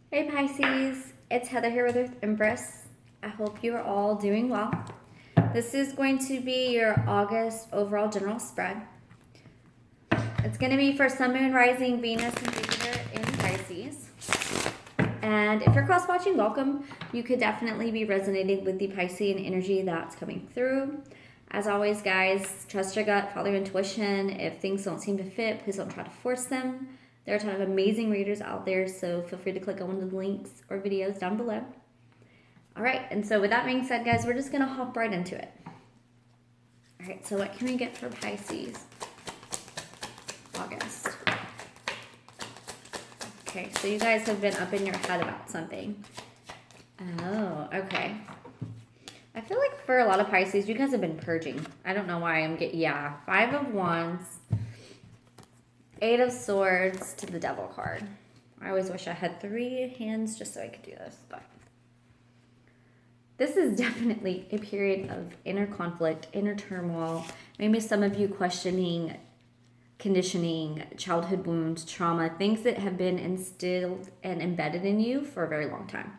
Hey Pisces, it's Heather here with Empress. I hope you are all doing well. This is going to be your August overall general spread. It's going to be for Sun, Moon, Rising, Venus, and Jupiter in Pisces. And if you're cross-watching, welcome. You could definitely be resonating with the Piscean energy that's coming through. As always, guys, trust your gut, follow your intuition. If things don't seem to fit, please don't try to force them. There are a ton of amazing readers out there, so feel free to click on one of the links or videos down below. All right, and so with that being said, guys, we're just going to hop right into it. All right, so what can we get for Pisces? August. Okay, so you guys have been up in your head about something. Oh, okay. I feel like for a lot of Pisces, you guys have been purging. I don't know why I'm getting, yeah, 5 of Wands, 8 of Swords to the Devil card. I always wish I had 3 hands just so I could do this, but this is definitely a period of inner conflict, inner turmoil. Maybe some of you questioning conditioning, childhood wounds, trauma, things that have been instilled and embedded in you for a very long time.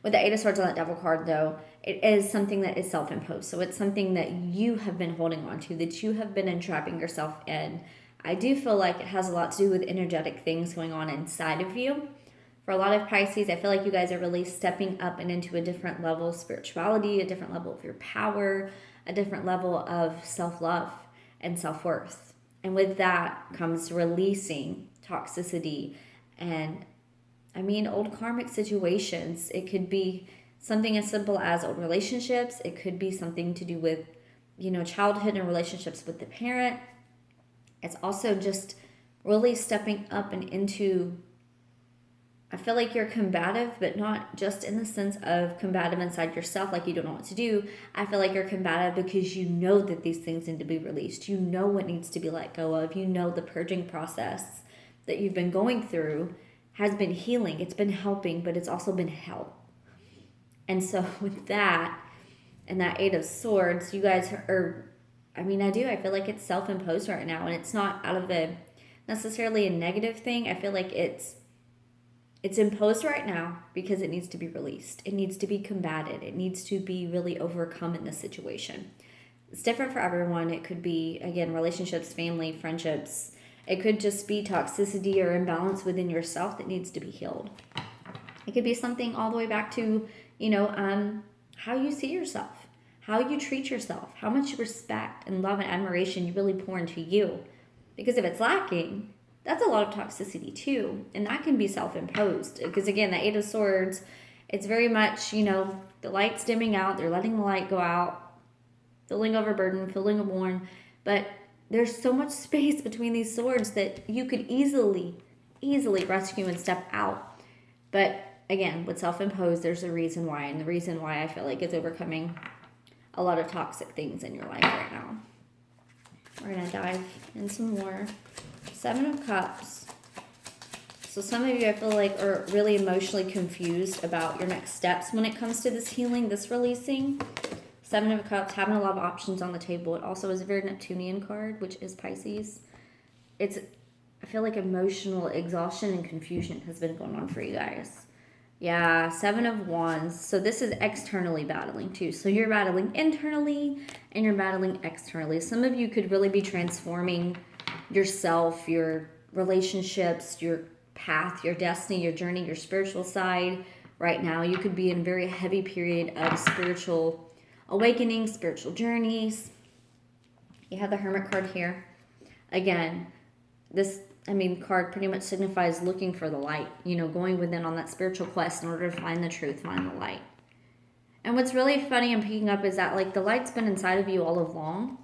With the 8 of Swords on that Devil card, though, it is something that is self-imposed. So it's something that you have been holding on to, that you have been entrapping yourself in. I do feel like it has a lot to do with energetic things going on inside of you. For a lot of Pisces, I feel like you guys are really stepping up and into a different level of spirituality, a different level of your power, a different level of self-love and self-worth. And with that comes releasing toxicity and, old karmic situations. It could be something as simple as old relationships. It could be something to do with, childhood and relationships with the parent. It's also just really stepping up and into, I feel like you're combative, but not just in the sense of combative inside yourself, like you don't know what to do. I feel like you're combative because you know that these things need to be released. You know what needs to be let go of. You know the purging process that you've been going through has been healing. It's been helping, but it's also been help. And so with that, and that 8 of Swords, you guys are, I feel like it's self-imposed right now, and it's not out of necessarily a negative thing. I feel like it's imposed right now because it needs to be released. It needs to be combated. It needs to be really overcome in this situation. It's different for everyone. It could be, again, relationships, family, friendships. It could just be toxicity or imbalance within yourself that needs to be healed. It could be something all the way back to, how you see yourself, how you treat yourself, how much respect and love and admiration you really pour into you. Because if it's lacking, that's a lot of toxicity too. And that can be self-imposed. Because again, the 8 of Swords, it's very much, the light's dimming out. They're letting the light go out. Feeling overburdened, feeling worn. But there's so much space between these swords that you could easily rescue and step out. But again, with self-imposed, there's a reason why. And the reason why I feel like it's overcoming a lot of toxic things in your life right now. We're going to dive in some more. 7 of Cups. So some of you, I feel like, are really emotionally confused about your next steps when it comes to this healing, this releasing. 7 of Cups, having a lot of options on the table. It also is a very Neptunian card, which is Pisces. I feel like emotional exhaustion and confusion has been going on for you guys. Yeah, 7 of Wands. So this is externally battling too. So you're battling internally and you're battling externally. Some of you could really be transforming yourself, your relationships, your path, your destiny, your journey, your spiritual side right now. You could be in a very heavy period of spiritual awakening, spiritual journeys. You have the Hermit card here. Again, this card pretty much signifies looking for the light, going within on that spiritual quest in order to find the truth, find the light. And what's really funny and picking up is that, the light's been inside of you all along,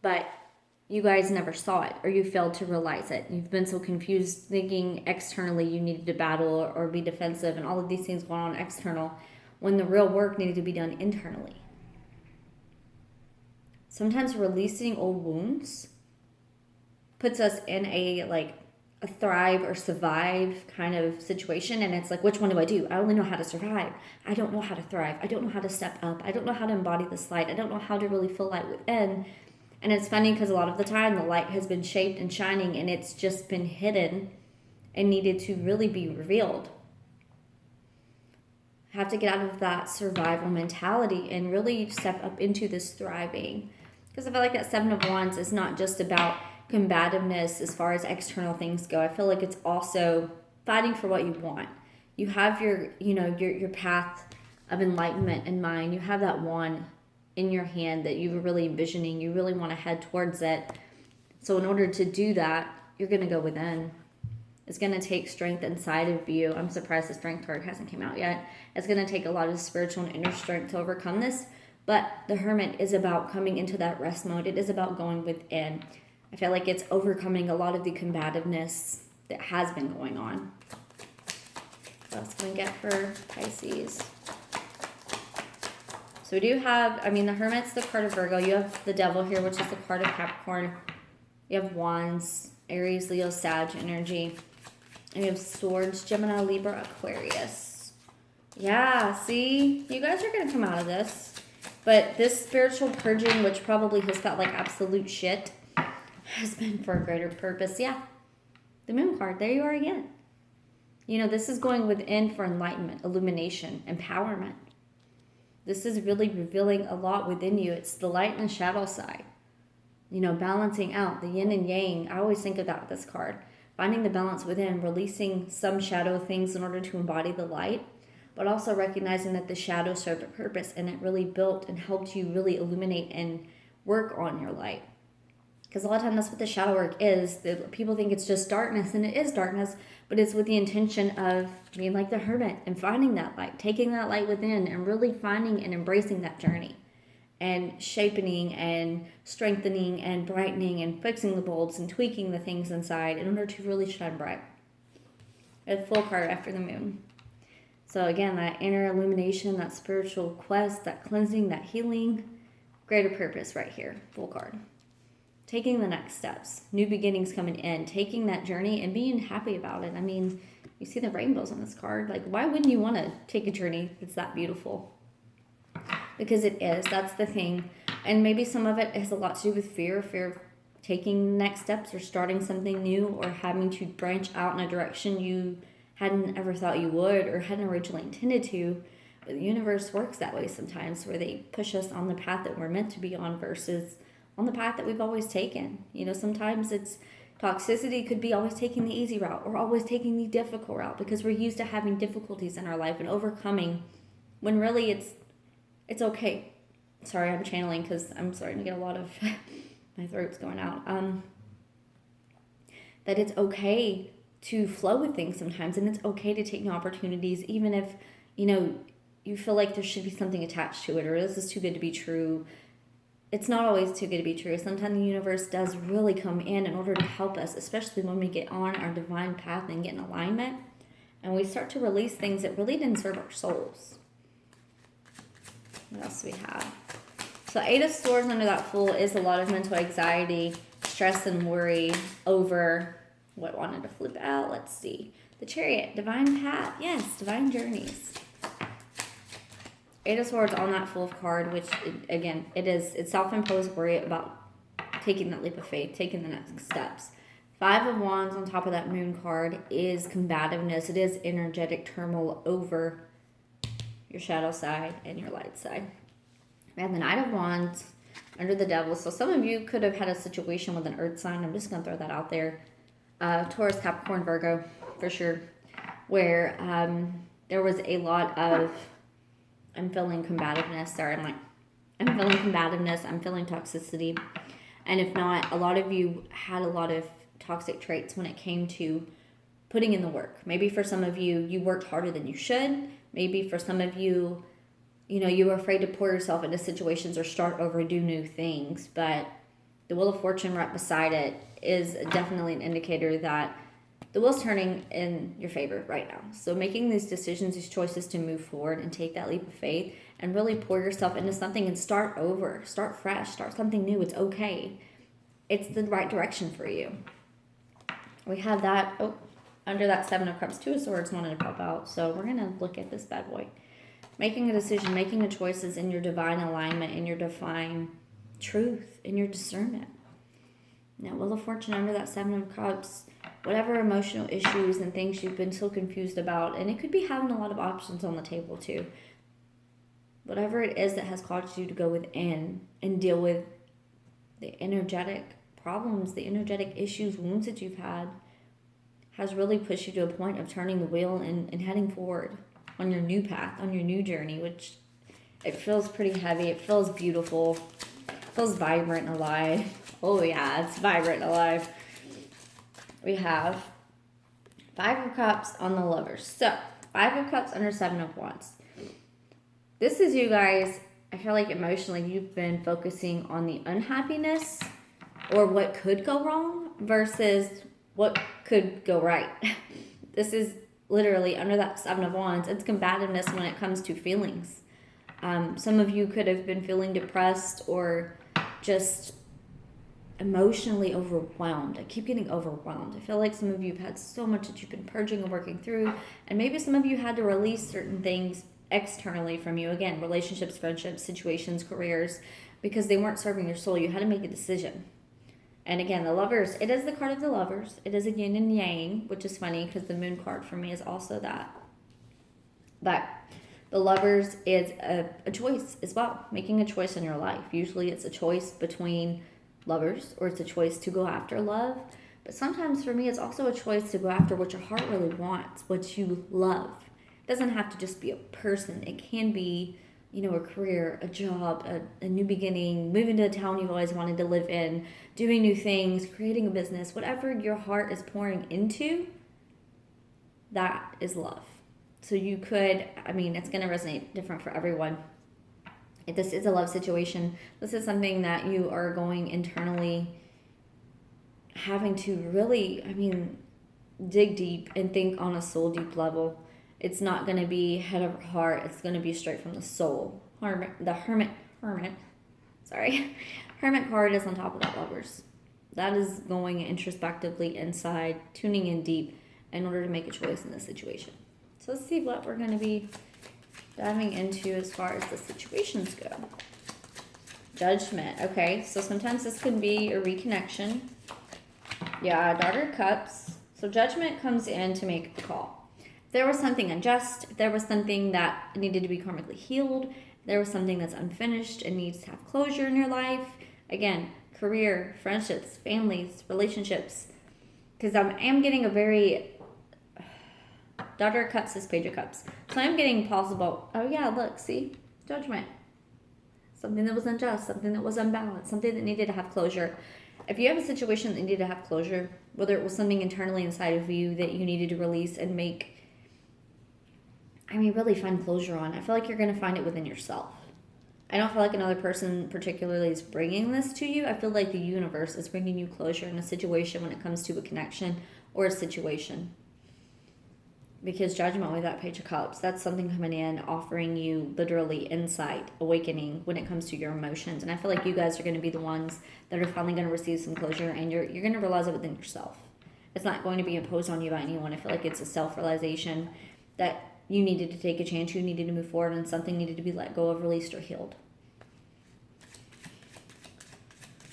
but you guys never saw it, or you failed to realize it. You've been so confused thinking externally you needed to battle or be defensive and all of these things going on external when the real work needed to be done internally. Sometimes releasing old wounds puts us in a thrive or survive kind of situation, and it's like, which one do? I only know how to survive. I don't know how to thrive. I don't know how to step up. I don't know how to embody this light. I don't know how to really feel light within. And it's funny because a lot of the time the light has been shaped and shining and it's just been hidden and needed to really be revealed. Have to get out of that survival mentality and really step up into this thriving. Because I feel like that Seven of Wands is not just about combativeness as far as external things go. I feel like it's also fighting for what you want. You have your path of enlightenment in mind. You have that wand in your hand that you were really envisioning. You really want to head towards it. So in order to do that, you're going to go within. It's going to take strength inside of you. I'm surprised the strength card hasn't come out yet. It's going to take a lot of spiritual and inner strength to overcome this. But the Hermit is about coming into that rest mode. It is about going within. I feel like it's overcoming a lot of the combativeness that has been going on. What else can we get for Pisces? So we do have, the Hermit's the card of Virgo. You have the Devil here, which is the card of Capricorn. You have Wands, Aries, Leo, Sag energy. And you have Swords, Gemini, Libra, Aquarius. Yeah, see? You guys are going to come out of this. But this spiritual purging, which probably has felt like absolute shit, has been for a greater purpose. Yeah. The Moon card. There you are again. This is going within for enlightenment, illumination, empowerment. This is really revealing a lot within you. It's the light and the shadow side. Balancing out the yin and yang. I always think of that with this card. Finding the balance within, releasing some shadow things in order to embody the light, but also recognizing that the shadow served a purpose and it really built and helped you really illuminate and work on your light. Because a lot of times that's what the shadow work is. People think it's just darkness, and it is darkness, but it's with the intention of being like the Hermit and finding that light, taking that light within and really finding and embracing that journey and shaping and strengthening and brightening and fixing the bulbs and tweaking the things inside in order to really shine bright. A full card after the Moon. So again, that inner illumination, that spiritual quest, that cleansing, that healing, greater purpose right here, full card. Taking the next steps, new beginnings coming in, taking that journey and being happy about it. You see the rainbows on this card. Like, why wouldn't you want to take a journey that's that beautiful? Because it is. That's the thing. And maybe some of it has a lot to do with fear of taking next steps or starting something new or having to branch out in a direction you hadn't ever thought you would or hadn't originally intended to. But the universe works that way sometimes, where they push us on the path that we're meant to be on versus on the path that we've always taken. Sometimes it's toxicity could be always taking the easy route or always taking the difficult route because we're used to having difficulties in our life and overcoming when really it's okay. Sorry, I'm channeling because I'm starting to get a lot of my throat's going out. That it's okay to flow with things sometimes, and it's okay to take new opportunities, even if you feel like there should be something attached to it or this is too good to be true. It's not always too good to be true. Sometimes the universe does really come in order to help us, especially when we get on our divine path and get in alignment and we start to release things that really didn't serve our souls. What else do we have? So 8 of Swords under that Fool is a lot of mental anxiety, stress, and worry over what wanted to flip out. Let's see. The Chariot, divine path. Yes, divine journeys. 8 of Swords on that Fool card, which, it's self-imposed worry about taking that leap of faith, taking the next steps. 5 of Wands on top of that Moon card is combativeness. It is energetic turmoil over your shadow side and your light side. We have the Knight of Wands under the Devil. So some of you could have had a situation with an earth sign. I'm just going to throw that out there. Taurus, Capricorn, Virgo, for sure. Where there was a lot of I'm feeling combativeness. I'm feeling combativeness. I'm feeling toxicity. And if not, a lot of you had a lot of toxic traits when it came to putting in the work. Maybe for some of you, you worked harder than you should. Maybe for some of you, you were afraid to pour yourself into situations or start over, do new things. But the Wheel of Fortune right beside it is definitely an indicator that the wheel's turning in your favor right now. So making these decisions, these choices to move forward and take that leap of faith and really pour yourself into something and start over, start fresh, start something new. It's okay. It's the right direction for you. We have that, under that 7 of Cups, 2 of Swords wanted to pop out. So we're going to look at this bad boy. Making a decision, making the choices in your divine alignment, in your divine truth, in your discernment. Now, Wheel of Fortune under that Seven of Cups, whatever emotional issues and things you've been so confused about, and it could be having a lot of options on the table too. Whatever it is that has caused you to go within and deal with the energetic problems, the energetic issues, wounds that you've had, has really pushed you to a point of turning the wheel and heading forward on your new path, on your new journey, which it feels pretty heavy. It feels beautiful. It feels vibrant and alive. Oh yeah, it's vibrant and alive. We have Five of Cups on the Lovers. So, Five of Cups under Seven of Wands. This is you guys, I feel like emotionally you've been focusing on the unhappiness or what could go wrong versus what could go right. This is literally under that Seven of Wands. It's combativeness when it comes to feelings. Some of you could have been feeling depressed or just emotionally overwhelmed. I keep getting overwhelmed. I feel like some of you have had so much that you've been purging and working through, and maybe some of you had to release certain things externally from you. Again, relationships, friendships, situations, careers, because they weren't serving your soul. You had to make a decision. And again, the Lovers, it is the card of the Lovers. It is a yin and yang, which is funny because the Moon card for me is also that. But the Lovers is a choice as well, making a choice in your life. Usually it's a choice between lovers, or it's a choice to go after love. But sometimes for me, it's also a choice to go after what your heart really wants, what you love. It doesn't have to just be a person. It can be, a career, a job, a new beginning, moving to a town you've always wanted to live in, doing new things, creating a business, whatever your heart is pouring into, that is love. So you could, it's going to resonate different for everyone. If this is a love situation, this is something that you are going internally having to really, dig deep and think on a soul deep level. It's not going to be head over heart. It's going to be straight from the soul. Hermit card is on top of that, Lovers. That is going introspectively inside, tuning in deep in order to make a choice in this situation. So let's see what we're going to be diving into as far as the situations go. Judgment. Okay, so sometimes this could be a reconnection. Yeah, Daughter of Cups. So Judgment comes in to make a call. If there was something unjust, if there was something that needed to be karmically healed, if there was something that's unfinished and needs to have closure in your life, again, career, friendships, families, relationships, because I am getting a very... Daughter of Cups is Page of Cups. So I'm getting possible, look, see? Judgment. Something that was unjust, something that was unbalanced, something that needed to have closure. If you have a situation that needed to have closure, whether it was something internally inside of you that you needed to release and make, really find closure on, I feel like you're going to find it within yourself. I don't feel like another person particularly is bringing this to you. I feel like the universe is bringing you closure in a situation when it comes to a connection or a situation. Because Judgment with that Page of Cups, that's something coming in, offering you literally insight, awakening when it comes to your emotions. And I feel like you guys are going to be the ones that are finally going to receive some closure, and you're going to realize it within yourself. It's not going to be imposed on you by anyone. I feel like it's a self-realization that you needed to take a chance, you needed to move forward, and something needed to be let go of, released, or healed.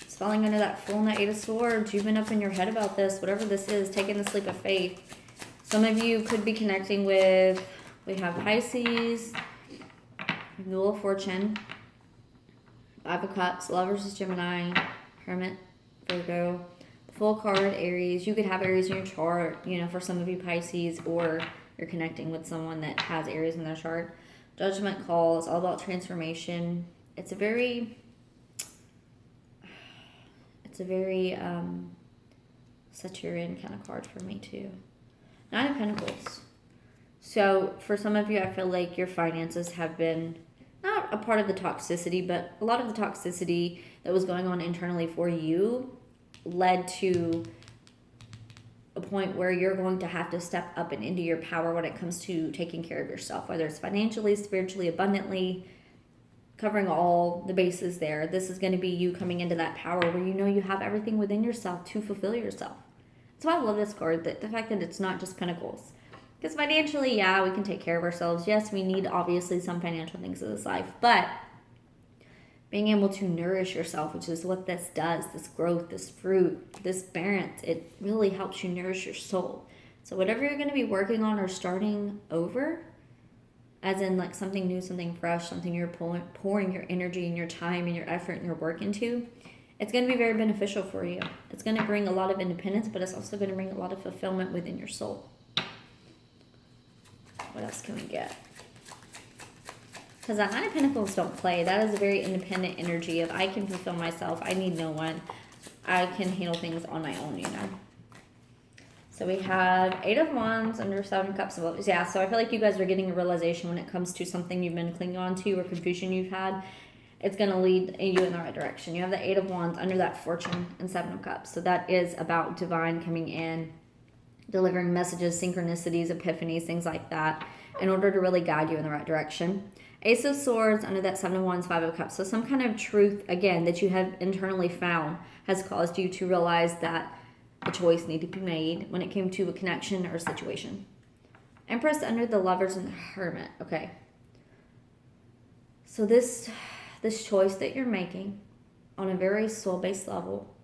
It's falling under that Fool and that Eight of Swords. You've been up in your head about this, whatever this is, taking the sleep of faith. Some of you could be connecting with, we have Pisces, Wheel of Fortune, Five of Cups, Lovers is Gemini, Hermit, Virgo, Full card, Aries. You could have Aries in your chart, for some of you Pisces, or you're connecting with someone that has Aries in their chart. Judgment call is all about transformation. It's a very Saturnian kind of card for me too. Nine of Pentacles. So for some of you, I feel like your finances have been not a part of the toxicity, but a lot of the toxicity that was going on internally for you led to a point where you're going to have to step up and into your power when it comes to taking care of yourself, whether it's financially, spiritually, abundantly, covering all the bases there. This is going to be you coming into that power where you have everything within yourself to fulfill yourself. That's why I love this card, the fact that it's not just Pentacles. Because financially, we can take care of ourselves. Yes, we need obviously some financial things in this life, but being able to nourish yourself, which is what this does, this growth, this fruit, this parent, it really helps you nourish your soul. So whatever you're going to be working on or starting over, as in like something new, something fresh, something you're pouring your energy and your time and your effort and your work into, it's going to be very beneficial for you. It's going to bring a lot of independence, but it's also going to bring a lot of fulfillment within your soul. What else can we get? Because the Nine of Pentacles don't play. That is a very independent energy of I can fulfill myself. I need no one. I can handle things on my own, you know. So we have Eight of Wands under Seven of Cups. Yeah, so I feel like you guys are getting a realization when it comes to something you've been clinging on to or confusion you've had. It's going to lead you in the right direction. You have the Eight of Wands under that Fortune and Seven of Cups. So that is about divine coming in, delivering messages, synchronicities, epiphanies, things like that, in order to really guide you in the right direction. Ace of Swords under that Seven of Wands, Five of Cups. So some kind of truth, again, that you have internally found has caused you to realize that a choice needed to be made when it came to a connection or a situation. Empress under the Lovers and the Hermit. Okay. So this choice that you're making on a very soul-based level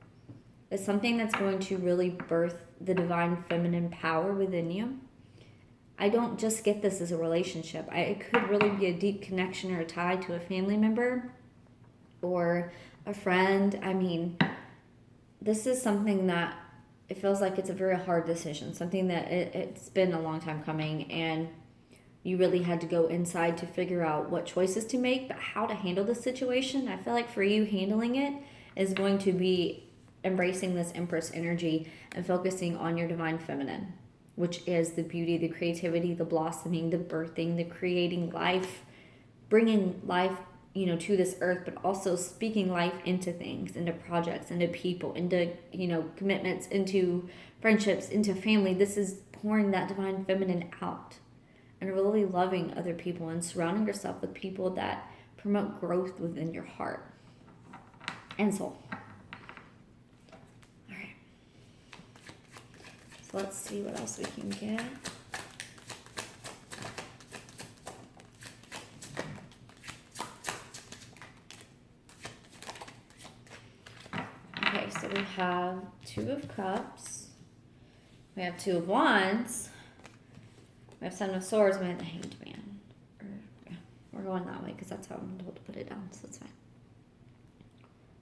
is something that's going to really birth the divine feminine power within you. I don't just get this as a relationship. It could really be a deep connection or a tie to a family member or a friend. I mean, this is something that it feels like it's a very hard decision, something that it's been a long time coming, and you really had to go inside to figure out what choices to make, but how to handle the situation. I feel like for you, handling it is going to be embracing this Empress energy and focusing on your divine feminine, which is the beauty, the creativity, the blossoming, the birthing, the creating life, bringing life, you know, to this earth, but also speaking life into things, into projects, into people, into, you know, commitments, into friendships, into family. This is pouring that divine feminine out and really loving other people and surrounding yourself with people that promote growth within your heart and soul. All right. So let's see what else we can get. Okay, so we have Two of Cups. We have Two of Wands. We have Seven of Swords. We have the Hanged Man. Yeah, we're going that way because that's how I'm told to put it down, so that's fine.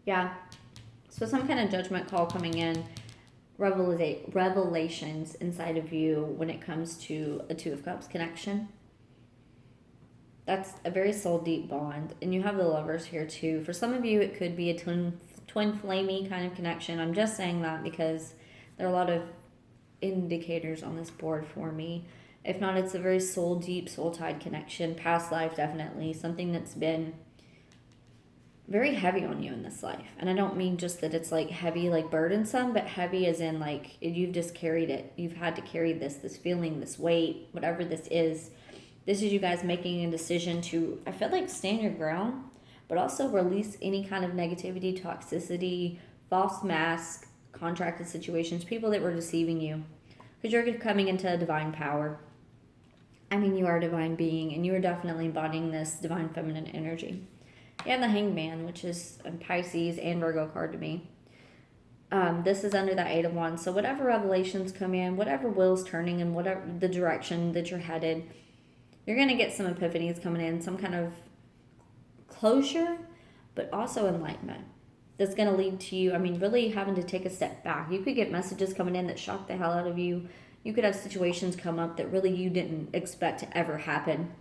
Yeah, so some kind of judgment call coming in, revelations inside of you when it comes to a Two of Cups connection. That's a very soul deep bond, and you have the Lovers here too. For some of you, it could be a twin flamey kind of connection. I'm just saying that because there are a lot of indicators on this board for me. If not, it's a very soul deep, soul tied connection. Past life, definitely. Something that's been very heavy on you in this life. And I don't mean just that it's like heavy, like burdensome, but heavy as in like you've just carried it. You've had to carry this feeling, this weight, whatever this is. This is you guys making a decision to, I feel like, stand your ground, but also release any kind of negativity, toxicity, false mask, contracted situations, people that were deceiving you. Because you're coming into a divine power. I mean, you are a divine being, and you are definitely embodying this divine feminine energy. You have the Hanged Man, which is a Pisces and Virgo card to me. This is under that Eight of Wands. So whatever revelations come in, whatever wheel's turning in, whatever the direction that you're headed, you're going to get some epiphanies coming in, some kind of closure, but also enlightenment. That's going to lead to you, I mean, really having to take a step back. You could get messages coming in that shock the hell out of you. You could have situations come up that really you didn't expect to ever happen.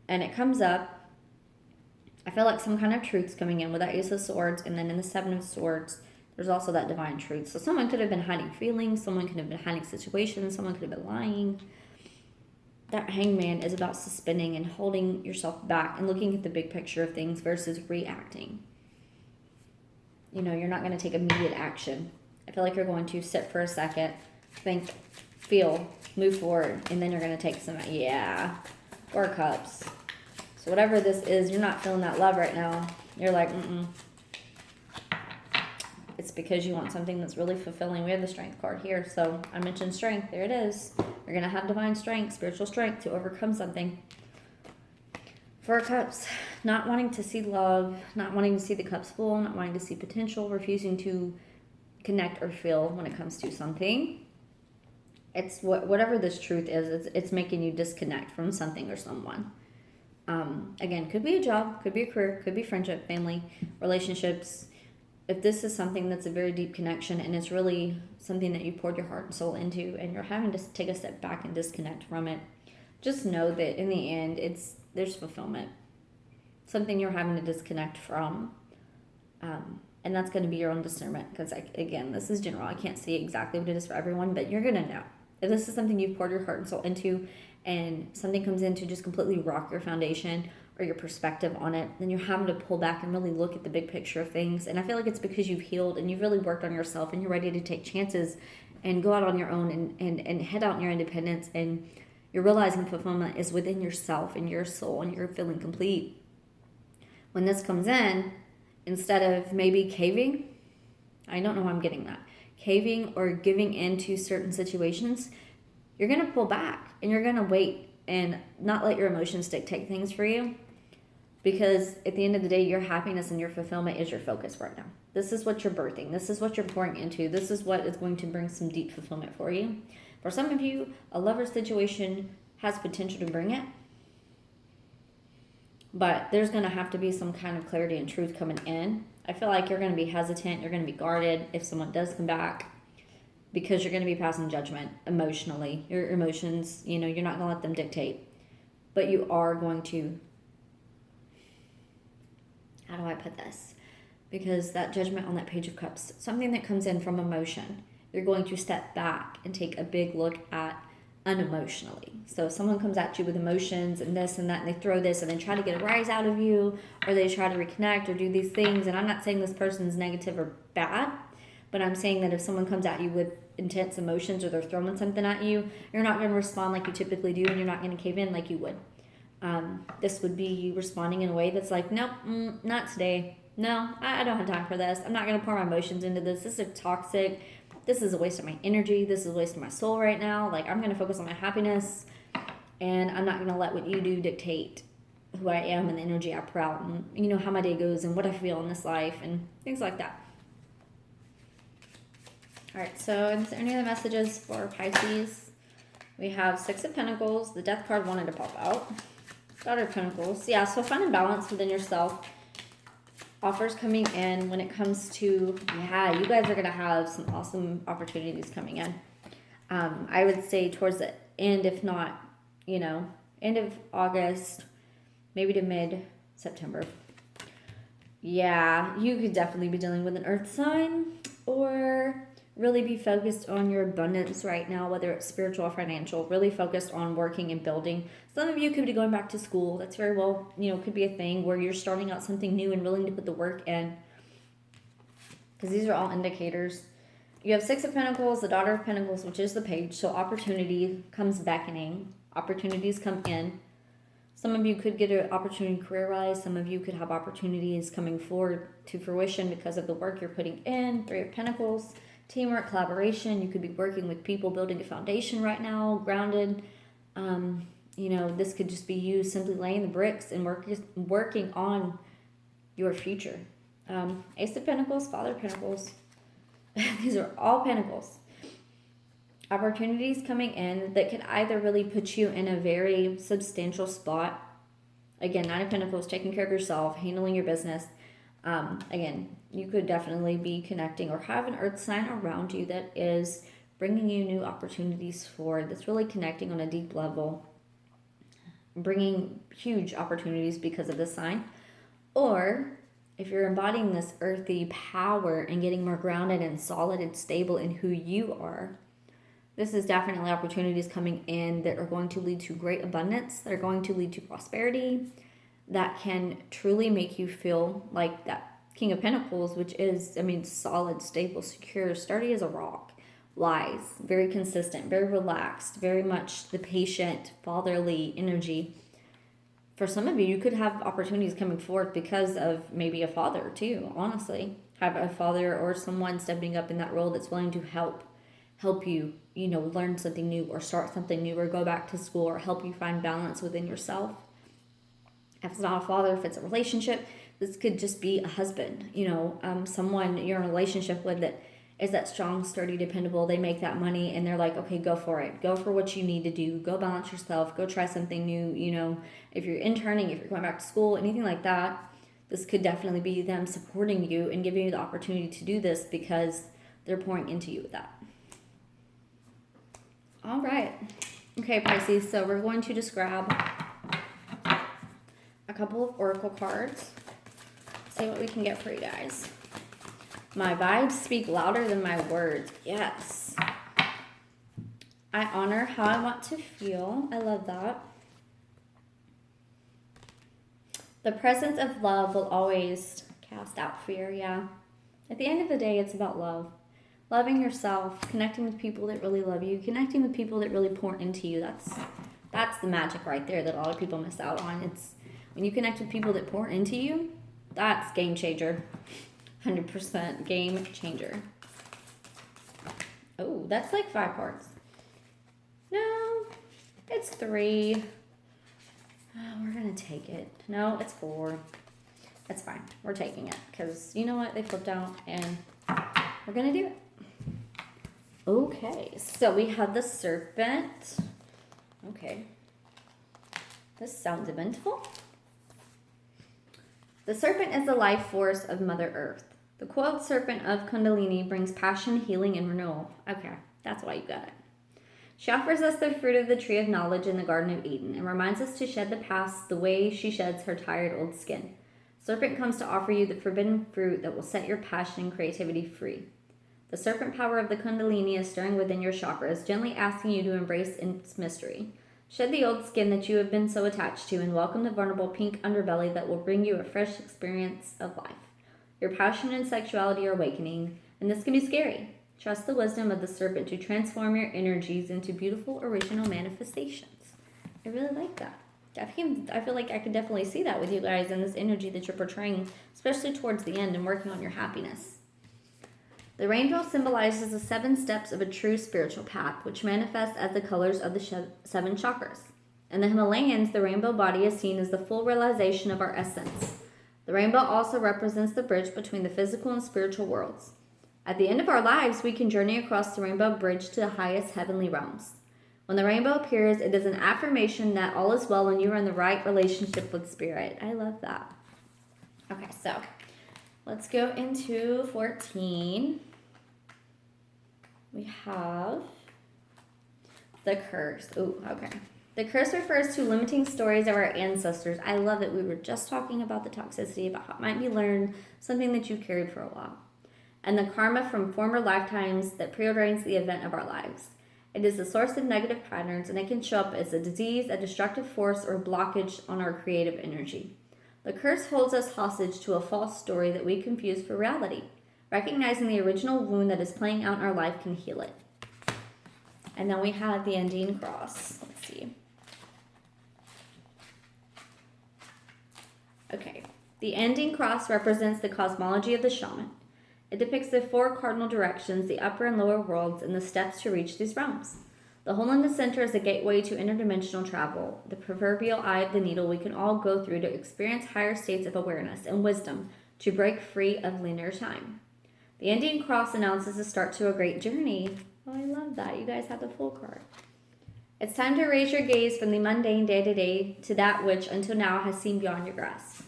And it comes up, I feel like some kind of truth's coming in with that Ace of Swords, and then in the Seven of Swords, there's also that divine truth. So someone could have been hiding feelings, someone could have been hiding situations, someone could have been lying. That Hanged Man is about suspending and holding yourself back and looking at the big picture of things versus reacting. You know, you're not going to take immediate action. I feel like you're going to sit for a second, think, feel, move forward, and then you're going to take some, Four of Cups. So whatever this is, you're not feeling that love right now. You're like, It's because you want something that's really fulfilling. We have the Strength card here, so I mentioned strength. There it is. You're going to have divine strength, spiritual strength to overcome something. Four of Cups, not wanting to see love, not wanting to see the cups full, not wanting to see potential, refusing to connect or feel when it comes to something. It's whatever this truth is, it's making you disconnect from something or someone. Again, could be a job, could be a career, could be friendship, family, relationships. If this is something that's a very deep connection and it's really something that you poured your heart and soul into and you're having to take a step back and disconnect from it, just know that in the end, there's fulfillment. Something you're having to disconnect from. And that's going to be your own discernment. Because, again, this is general. I can't see exactly what it is for everyone, but you're going to know. If this is something you've poured your heart and soul into and something comes in to just completely rock your foundation or your perspective on it, then you're having to pull back and really look at the big picture of things. And I feel like it's because you've healed and you've really worked on yourself and you're ready to take chances and go out on your own and head out in your independence, and you're realizing fulfillment is within yourself and your soul and you're feeling complete. When this comes in, instead of maybe caving, I don't know how I'm getting that, caving or giving into certain situations, you're going to pull back and you're going to wait and not let your emotions dictate things for you. Because at the end of the day, your happiness and your fulfillment is your focus right now. This is what you're birthing. This is what you're pouring into. This is what is going to bring some deep fulfillment for you. For some of you, a lover situation has potential to bring it. But there's going to have to be some kind of clarity and truth coming in. I feel like you're going to be hesitant. You're going to be guarded if someone does come back, because you're going to be passing judgment emotionally. Your emotions, you're not going to let them dictate. But you are going to, how do I put this? Because that judgment on that Page of Cups, something that comes in from emotion, you're going to step back and take a big look at unemotionally. So if someone comes at you with emotions and this and that, and they throw this and then try to get a rise out of you, or they try to reconnect or do these things, and I'm not saying this person's negative or bad, but I'm saying that if someone comes at you with intense emotions or they're throwing something at you, you're not going to respond like you typically do, and you're not going to cave in like you would. This would be you responding in a way that's like, nope, not today. No, I don't have time for this. I'm not going to pour my emotions into this. This is toxic. This is a waste of my energy. This is a waste of my soul right now. Like, I'm going to focus on my happiness, and I'm not going to let what you do dictate who I am and the energy I pour out and, how my day goes and what I feel in this life and things like that. All right, so is there any other messages for Pisces? We have Six of Pentacles. The Death card wanted to pop out. Daughter of Pentacles. Yeah, so finding balance within yourself. Offers coming in when it comes to, you guys are going to have some awesome opportunities coming in. I would say towards the end, if not, end of August, maybe to mid-September. Yeah, you could definitely be dealing with an earth sign or really be focused on your abundance right now, whether it's spiritual or financial, really focused on working and building. Some of you could be going back to school. That's very well, could be a thing where you're starting out something new and willing to put the work in. Because these are all indicators. You have Six of Pentacles, the Daughter of Pentacles, which is the Page. So opportunity comes beckoning. Opportunities come in. Some of you could get an opportunity career-wise. Some of you could have opportunities coming forward to fruition because of the work you're putting in. Three of Pentacles. Teamwork, collaboration. You could be working with people, building a foundation right now, grounded. This could just be you simply laying the bricks and working on your future. Ace of Pentacles, Father of Pentacles. These are all Pentacles. Opportunities coming in that could either really put you in a very substantial spot. Again, Nine of Pentacles, taking care of yourself, handling your business. Again, you could definitely be connecting or have an earth sign around you that is bringing you new opportunities forward, that's really connecting on a deep level, bringing huge opportunities because of this sign. Or if you're embodying this earthy power and getting more grounded and solid and stable in who you are, this is definitely opportunities coming in that are going to lead to great abundance, that are going to lead to prosperity, that can truly make you feel like that King of Pentacles, which is, solid, stable, secure, sturdy as a rock, wise, very consistent, very relaxed, very much the patient, fatherly energy. For some of you, you could have opportunities coming forth because of maybe a father too, honestly. Have a father or someone stepping up in that role that's willing to help you, learn something new or start something new or go back to school or help you find balance within yourself. If it's not a father, if it's a relationship, this could just be a husband, someone you're in a relationship with that is that strong, sturdy, dependable. They make that money and they're like, okay, go for it. Go for what you need to do. Go balance yourself. Go try something new. If you're interning, if you're going back to school, anything like that, this could definitely be them supporting you and giving you the opportunity to do this because they're pouring into you with that. All right. Okay, Pisces. So we're going to just grab a couple of oracle cards. See what we can get for you guys. My vibes speak louder than my words. Yes. I honor how I want to feel. I love that. The presence of love will always cast out fear. Yeah. At the end of the day, it's about love. Loving yourself, connecting with people that really love you, connecting with people that really pour into you. That's the magic right there that a lot of people miss out on. It's when you connect with people that pour into you, that's game changer. 100% game changer. Oh, that's like 5 cards. No, it's 3. Oh, we're going to take it. No, it's 4. It's fine. We're taking it because you know what? They flipped out and we're going to do it. Okay, so we have the serpent. Okay. This sounds eventful. The serpent is the life force of Mother Earth. The coiled serpent of Kundalini brings passion, healing, and renewal. Okay, that's why you got it. She offers us the fruit of the tree of knowledge in the Garden of Eden and reminds us to shed the past the way she sheds her tired old skin. Serpent comes to offer you the forbidden fruit that will set your passion and creativity free. The serpent power of the Kundalini is stirring within your chakras, gently asking you to embrace its mystery. Shed the old skin that you have been so attached to and welcome the vulnerable pink underbelly that will bring you a fresh experience of life. Your passion and sexuality are awakening, and this can be scary. Trust the wisdom of the serpent to transform your energies into beautiful, original manifestations. I really like that. I feel like I could definitely see that with you guys and this energy that you're portraying, especially towards the end and working on your happiness. The rainbow symbolizes the 7 steps of a true spiritual path, which manifests as the colors of the 7 chakras. In the Himalayas, the rainbow body is seen as the full realization of our essence. The rainbow also represents the bridge between the physical and spiritual worlds. At the end of our lives, we can journey across the rainbow bridge to the highest heavenly realms. When the rainbow appears, it is an affirmation that all is well and you are in the right relationship with spirit. I love that. Okay, so let's go into 14. We have the curse. Oh, okay. The curse refers to limiting stories of our ancestors. I love it. We were just talking about the toxicity, about how it might be learned, something that you've carried for a while. And the karma from former lifetimes that preordains the event of our lives. It is the source of negative patterns, and it can show up as a disease, a destructive force, or a blockage on our creative energy. The curse holds us hostage to a false story that we confuse for reality. Recognizing the original wound that is playing out in our life can heal it. And then we have the ending cross. Let's see. Okay. The ending cross represents the cosmology of the shaman. It depicts the 4 cardinal directions, the upper and lower worlds, and the steps to reach these realms. The hole in the center is a gateway to interdimensional travel, the proverbial eye of the needle we can all go through to experience higher states of awareness and wisdom to break free of linear time. The ending cross announces the start to a great journey. Oh, I love that. You guys have the full card. It's time to raise your gaze from the mundane day-to-day to that which until now has seemed beyond your grasp.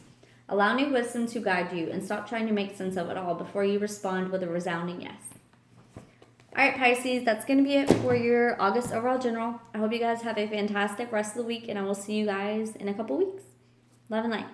Allow new wisdom to guide you and stop trying to make sense of it all before you respond with a resounding yes. All right, Pisces, that's going to be it for your August overall general. I hope you guys have a fantastic rest of the week, and I will see you guys in a couple weeks. Love and light.